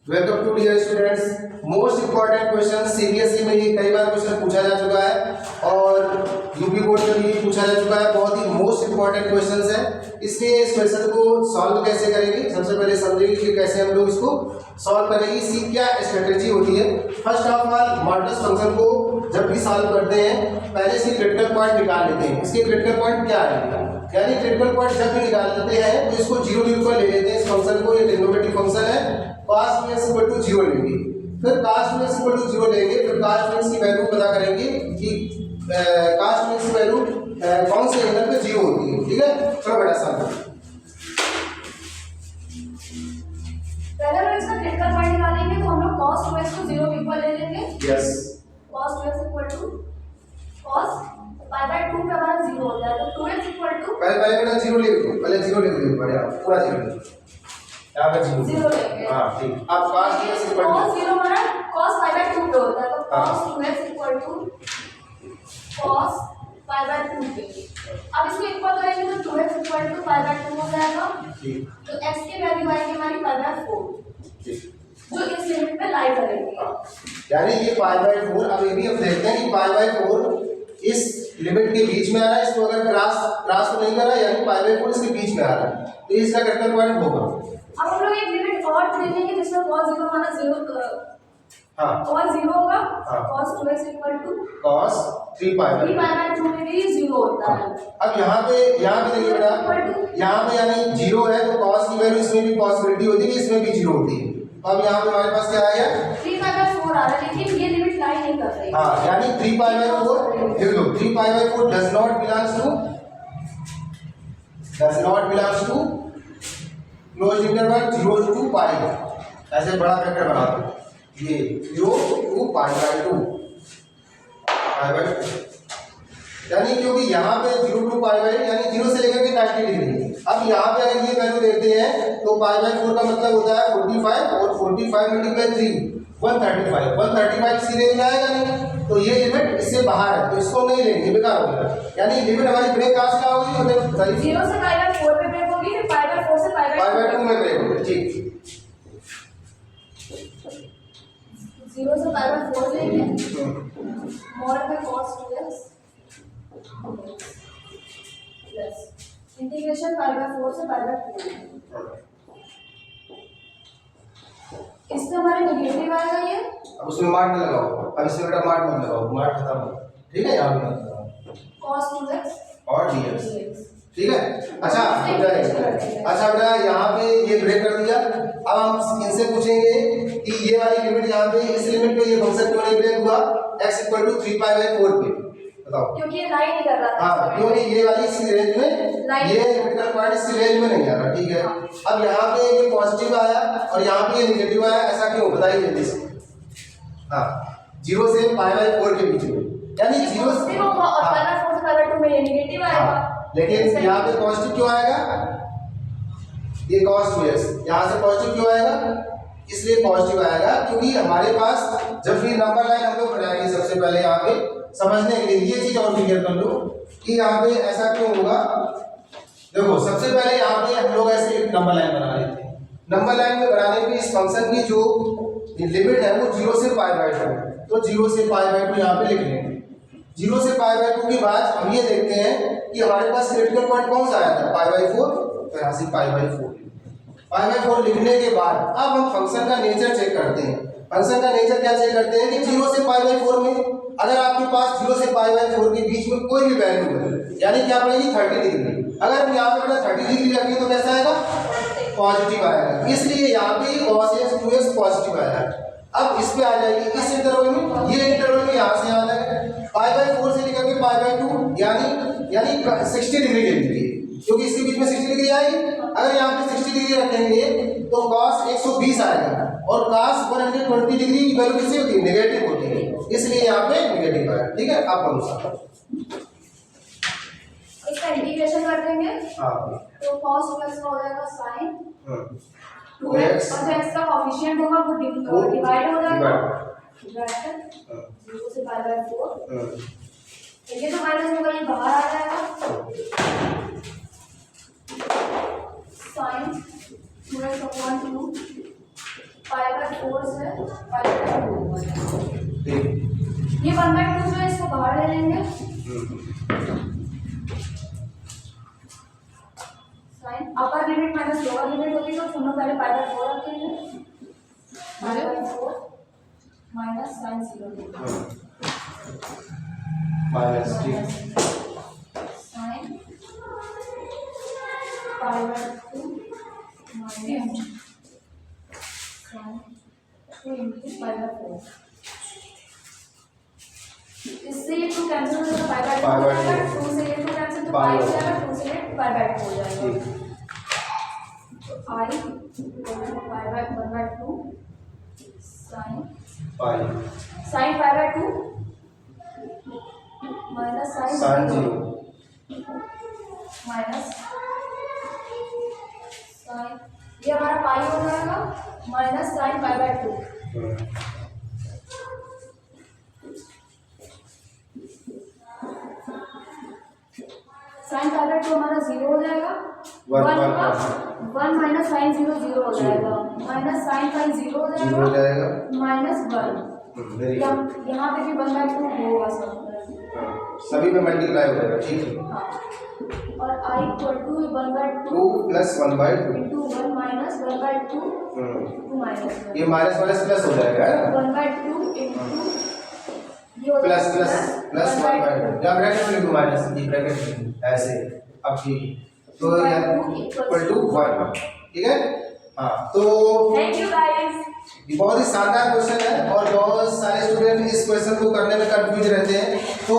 Welcome to dear students. Most important question CBSE में ये कई बार क्वेश्चन पूछा जा चुका है और यूपी बोर्ड में भी पूछा जा चुका है। बहुत ही मोस्ट इंपॉर्टेंट क्वेश्चंस है, इसलिए इस क्वेश्चन को सॉल्व कैसे करेंगे सबसे पहले समझेंगे कि कैसे हम लोग इसको सॉल्व करेंगे, इसकी क्या स्ट्रेटेजी होती है। First of all modulus function को जब भी सॉल्व करते हैं पहले इसकी क्रिटिकल पॉइंट निकाल लेते हैं। इसके क्रिटिकल पॉइंट क्या है, यानी क्रिटिकल पॉइंट जब भी निकाल लेते हैं तो इसको जीरो जीरो पर ले लेते हैं। इस फंक्शन को, ये ट्रिग्नोमेट्रिक फंक्शन है, cos 2x = 0 लेंगे, फिर cos 2x = 0 लेंगे, फिर cos 2x की वैल्यू पता करेंगे कि cos 2x की वैल्यू कौन से एंगल पे 0 होती है। ठीक है, चलो बेटा समझो। पहले हम इसका क्रिटिकल पॉइंट निकालेंगे तो हम लोग cos 2x को 0 के इक्वल ले लेंगे। यस, cos 2x = cos π/2 पे हमारा 0 हो जाए तो 2x = पहले बेटा 0 लिख दो, पहले 0 लिख दो, बढ़िया पूरा 0 लिख दो, यहाँ पे 0 लेंगे। हाँ ठीक। अब cos 2x = cos 0 हमारा cos π/2 पे होता है तो cos 2x = cos π/2 पे। अब इसको इक्वल करेंगे तो 2x = π/2 हो जाएगा। ठीक, तो x की वैल्यू आएगी हमारी π/4 जो इस लिमिट पे लाई करेंगे। यानी ये π/4। अब ये भी हम देखते हैं कि π/4 इस लिमिट के बीच में आ रहा है, इसको अगर क्रॉस तो नहीं कर रहा, यानी π/4 इसके बीच में आ रहा है तो इसका क्रिटिकल पॉइंट होगा। अब हम लोग एक लिमिट और ले लेंगे जिसमें cos 0 हमारा 0 हाँ और 0 होगा। हाँ। cos 2x = cos 3π/2 3π/2 में भी 0 होता है। अब यहाँ पे देखिए बेटा, यहाँ पे यानी 0 है तो cos की वैल्यू इसमें भी पॉसिबिलिटी होती है कि इसमें भी 0 होती है। तो अब यहाँ पे हमारे पास क्या आया, 3π/4 आ रहा है, लेकिन ये लिमिट लाई नहीं कर रही। हाँ यानी 3π/4 लिख लो। 3π/4 does not belongs to close interval 0 to π। ऐसे बड़ा फैक्टर बना दो, ये 0 to π/2 यानी क्योंकि यहाँ पे 0 to π/2 यानी 0 से लेकर के 90 डिग्री। अब यहाँ पे अगर ये वैल्यू देते हैं तो π/4 का मतलब होता है 45 और 45 × 3 135। 135 सीधे में आएगा नहीं, तो ये लिमिट इससे बाहर है तो इसको नहीं लेंगे, बेकार हो गया। यानी लिमिट हमारी ब्रेक कहाँ से होगी, मतलब 0 से π/4 पे ब्रेक होगी, फिर π/4 से π/2 में ब्रेक होगी। ठीक, 0 से π/4 लेंगे mod में cos 2x प्लस इंटीग्रेशन π/4 से π/2। इसमें हमारे नेगेटिव आएगा ये। अब उसमें मार्क न लगाओ, अब इसमें बेटा मार्क मत लगाओ, मार्क खत्म हो, ठीक है, यहाँ पे मत लगाओ cos 2x और dx, ठीक है। अच्छा बेटा यहाँ पे ये ब्रेक कर दिया। अब हम इनसे पूछेंगे कि ये वाली लिमिट यहाँ पे, इस लिमिट पे ये फंक्शन क्यों नहीं ब्रेक हुआ, x = 3π/4 पे, बताओ। क्योंकि ये लाइन नहीं कर रहा था। हाँ, क्योंकि ये वाली इसी रेंज में, ये क्रिटिकल पॉइंट इसी रेंज में नहीं आ रहा। ठीक है, अब यहाँ पे ये पॉजिटिव आया और यहाँ पे ये नेगेटिव आया, ऐसा क्यों, बताइए जल्दी से। हाँ, 0 से π/4 के बीच में, यानी 0 से π/4 से π/2 में ये नेगेटिव आएगा। लेकिन यहाँ पे पॉजिटिव क्यों आएगा, ये cos 2x यहाँ से पॉजिटिव क्यों आएगा, इसलिए पॉजिटिव आएगा क्योंकि हमारे पास जब भी नंबर लाइन हम लोग बनाएंगे सबसे पहले यहाँ पे समझने के लिए ये चीज और क्लियर कर लो कि यहाँ पे ऐसा क्यों होगा। देखो सबसे पहले यहाँ पे हम लोग ऐसे नंबर लाइन बना लेते हैं। नंबर लाइन में बनाने की इस फंक्शन की जो लिमिट है वो 0 से π/2, तो 0 से π/2 यहाँ पे लिख लेंगे। 0 से π/2 के बाद हम ये देखते हैं कि हमारे पास क्रिटिकल पॉइंट कौन सा आया था, π/4, तो यहाँ से π/4 लिखने के बाद अब हम फंक्शन का नेचर चेक करते हैं। फंक्शन का नेचर क्या चेक करते हैं कि 0 से π/4 में अगर आपके पास 0 से π/4 के बीच में कोई भी वैल्यू है, यानी क्या पड़ेगी 30 डिग्री। अगर हम यहाँ पे 30 डिग्री रखें तो कैसा आएगा, पॉजिटिव आएगा, इसलिए यहाँ पे cos 2x पॉजिटिव आया है। अब इस पे आ जाएगी इस इंटरवल में, ये इंटरवल में यहाँ से आ जाएगा π/4 से लेकर के π/2 यानी 60 डिग्री ले लीजिए क्योंकि इसके बीच में 60 डिग्री आएगी। अगर यहाँ पे 60 डिग्री रखेंगे तो cos 120 आएगा और cos 120 डिग्री की वैल्यू किससे होती है, नेगेटिव होती है, इसलिए यहाँ पे नेगेटिव आया। ठीक है, आप अनुसार इसका इंटीग्रेशन कर देंगे। हाँ, तो cos 2x का हो जाएगा sin 2x और जो x का कोएफिशिएंट होगा वो डिवाइड हो जाएगा ब्रैकेट 0 से π/4। ये तो माइनस होगा, ये बाहर आ जाएगा sin 2x/2 π/4 से π/2 ठीक। ये 1/2 जो है इसको बाहर ले लेंगे sine upper limit minus lower limit होगी तो दोनों पहले π/4 रखेंगे π/4 माइनस साइन 0 माइनस ठीक साइन π/2 माइनस साइन 2 into π/4 इससे ये 2 कैंसिल हो जाएगा π/2 हो जाएगा 2 से ये 2 कैंसिल तो π हो जाएगा 2 से ये π/2 हो जाएगा तो I π/1/2 sin pi sin π/2 minus sin 0 minus sin ये हमारा पाई हो जाएगा माइनस sin π/2 sin π/2 हमारा 0 हो जाएगा 1 माइनस sin 0 0 हो जाएगा माइनस sin π 0 हो जाएगा माइनस 1 यहाँ पे भी 1/2 होगा सभी में मल्टीप्लाई हो जाएगा ठीक है और I equal to 1/2 plus 1/2 into 1 minus 1/2 2 minus ये माइनस माइनस प्लस हो जाएगा 1/2 इंटू प्लस प्लस प्लस 1/2 या ब्रैकेट में लिखो माइनस ये ब्रैकेट में ऐसे अब ठीक तो इक्वल टू 1 ठीक है हाँ तो थैंक यू गाइस ये बहुत ही शानदार क्वेश्चन है और बहुत सारे स्टूडेंट इस क्वेश्चन को करने में कंफ्यूज रहते हैं तो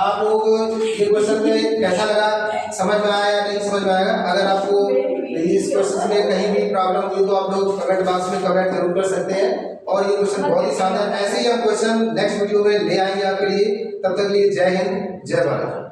आप लोग ये क्वेश्चन में कैसा लगा समझ में आया या नहीं समझ में आएगा अगर आपको इस क्वेश्चन में कहीं भी प्रॉब्लम हुई तो आप लोग कमेंट बॉक्स में कमेंट जरूर कर सकते हैं और ये क्वेश्चन बहुत ही शानदार ऐसे ही हम क्वेश्चन नेक्स्ट वीडियो में ले आएंगे आपके लिए तब तक के लिए जय हिंद जय भारत।